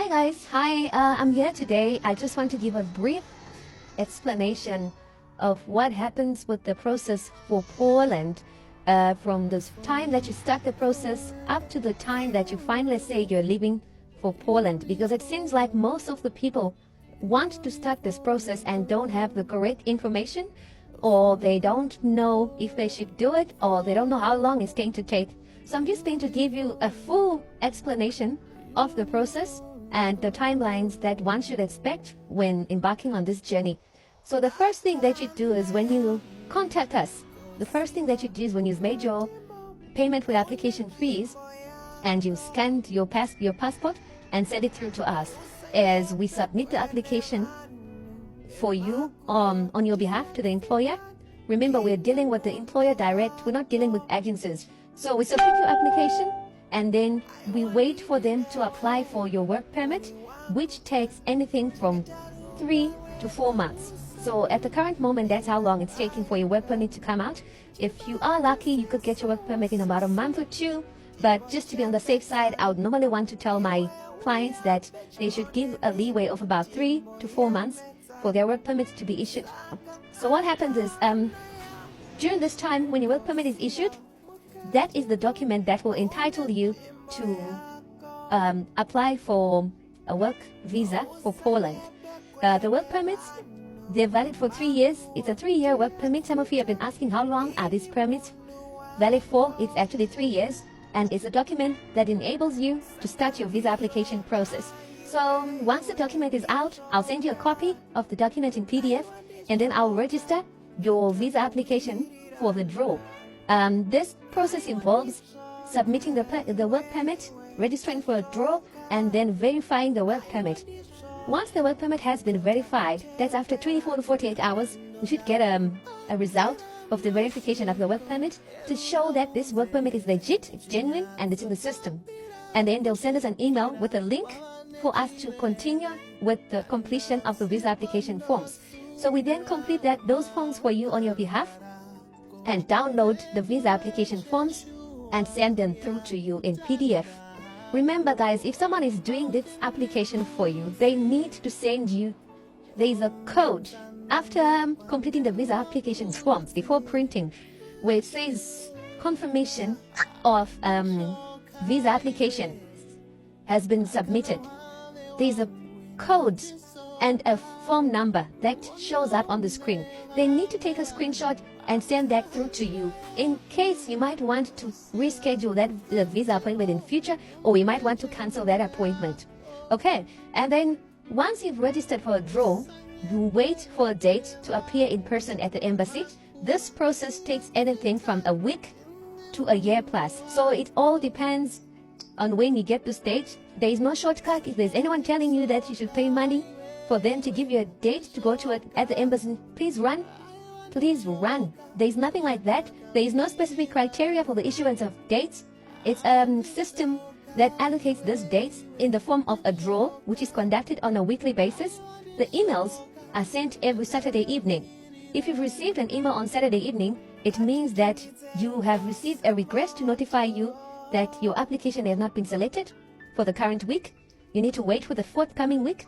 Hi guys, I'm here today. I just want to give a brief explanation of what happens with the process for Poland from the time that you start the process up to the time that you finally say you're leaving for Poland, because it seems like most of the people want to start this process and don't have the correct information, or they don't know if they should do it, or they don't know how long it's going to take. So I'm just going to give you a full explanation of the process and the timelines that one should expect when embarking on this journey. So the first thing that you do is when you contact us, the first thing that you do is when you've made your payment with application fees and you scanned your passport and send it through to us, as we submit the application for you on your behalf to the employer. Remember, we're dealing with the employer direct, we're not dealing with agencies. So we submit your application and then we wait for them to apply for your work permit, which takes anything from 3 to 4 months. So at the current moment, that's how long it's taking for your work permit to come out. If you are lucky, you could get your work permit in about a month or two, but just to be on the safe side, I would normally want to tell my clients that they should give a leeway of about 3 to 4 months for their work permit to be issued. So what happens is, during this time when your work permit is issued, that is the document that will entitle you to apply for a work visa for Poland. The work permits, they're valid for 3 years. It's a 3-year work permit. Some of you have been asking how long are these permits valid for. It's actually 3 years, and it's a document that enables you to start your visa application process. So once the document is out, I'll send you a copy of the document in PDF, and then I'll register your visa application for the draw. This process involves submitting the work permit, registering for a draw, and then verifying the work permit. Once the work permit has been verified, that's after 24 to 48 hours, you should get a result of the verification of the work permit to show that this work permit is legit, it's genuine, and it's in the system. And then they'll send us an email with a link for us to continue with the completion of the visa application forms. So we then complete those forms for you on your behalf and download the visa application forms and send them through to you in PDF. Remember guys, if someone is doing this application for you, they need to send you, there's a code after completing the visa application forms, before printing, where it says confirmation of visa application has been submitted. There's a code and a form number that shows up on the screen. They need to take a screenshot and send that through to you in case you might want to reschedule that visa appointment in future, or you might want to cancel that appointment. Okay, and then once you've registered for a draw, you wait for a date to appear in person at the embassy. This process takes anything from a week to a year plus. So it all depends on when you get to stage. There is no shortcut. If there's anyone telling you that you should pay money for them to give you a date to go to it at the embassy, please run. Please run. There is nothing like that. There is no specific criteria for the issuance of dates. It's a system that allocates these dates in the form of a draw, which is conducted on a weekly basis. The emails are sent every Saturday evening. If you've received an email on Saturday evening, it means that you have received a request to notify you that your application has not been selected for the current week. You need to wait for the forthcoming week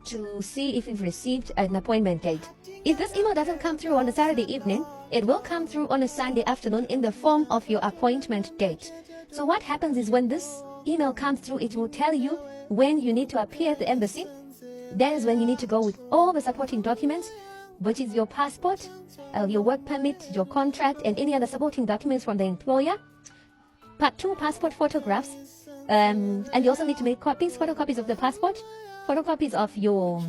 to see if you've received an appointment date. If this email doesn't come through on a Saturday evening, it will come through on a Sunday afternoon in the form of your appointment date. So what happens is, when this email comes through, it will tell you when you need to appear at the embassy. That is when you need to go with all the supporting documents, which is your passport, your work permit, your contract, and any other supporting documents from the employer. Part 2, passport photographs, and you also need to make photocopies of the passport, photocopies of your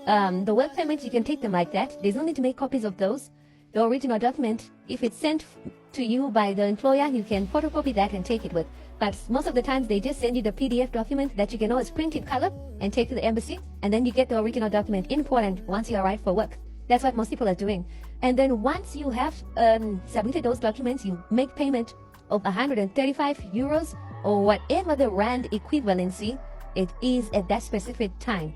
the work permit. You can take them like that. There's no need to make copies of those. The original document, if it's sent to you by the employer, you can photocopy that and take it with. But most of the times they just send you the PDF document that you can always print in color and take to the embassy, and then you get the original document in Poland once you arrive for work. That's what most people are doing. And then once you have submitted those documents, you make payment of 135 euros or whatever the rand equivalency it is at that specific time.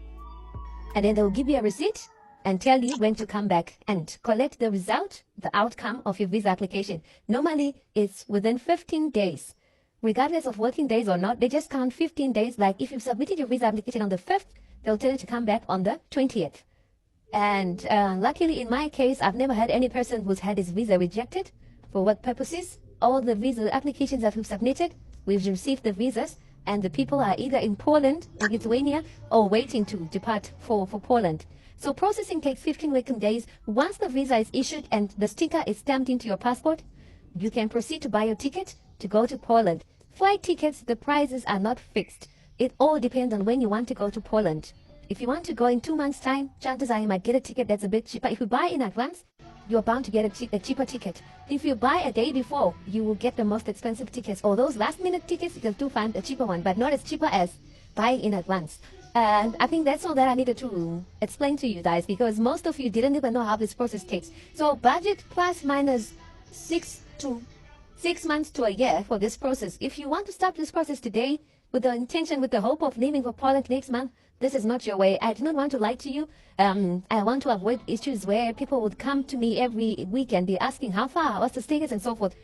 And then they'll give you a receipt and tell you when to come back and collect the result, the outcome of your visa application. Normally, it's within 15 days regardless of working days or not. They just count 15 days. Like if you've submitted your visa application on the 5th, they'll tell you to come back on the 20th. And luckily in my case, I've never had any person who's had his visa rejected. For what purposes? All the visa applications that we've submitted, we've received the visas, and the people are either in Poland, in Lithuania, or waiting to depart for Poland. So processing takes 15 working days. Once the visa is issued and the sticker is stamped into your passport, you can proceed to buy your ticket to go to Poland. Flight tickets, the prices are not fixed. It all depends on when you want to go to Poland. If you want to go in 2 months' time, chances are you might get a ticket that's a bit cheaper. If you buy in advance, you're bound to get a cheaper ticket. If you buy a day before, you will get the most expensive tickets. Or those last-minute tickets, you can still find a cheaper one, but not as cheaper as buying in advance. And I think that's all that I needed to explain to you guys, because most of you didn't even know how this process takes. So budget plus minus 6 months to a year for this process. If you want to start this process today with the intention, with the hope of leaving for Poland next month, this is not your way. I do not want to lie to you. I want to avoid issues where people would come to me every week and be asking how far, what's the status, and so forth.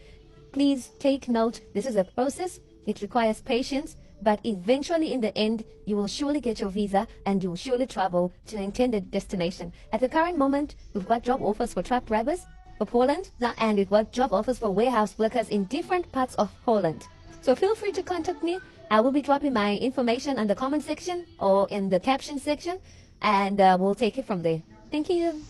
Please take note. This is a process. It requires patience, but eventually in the end, you will surely get your visa and you will surely travel to your intended destination. At the current moment, we've got job offers for truck drivers for Poland, and we've got job offers for warehouse workers in different parts of Poland. So feel free to contact me. I will be dropping my information in the comment section or in the caption section, and we'll take it from there. Thank you.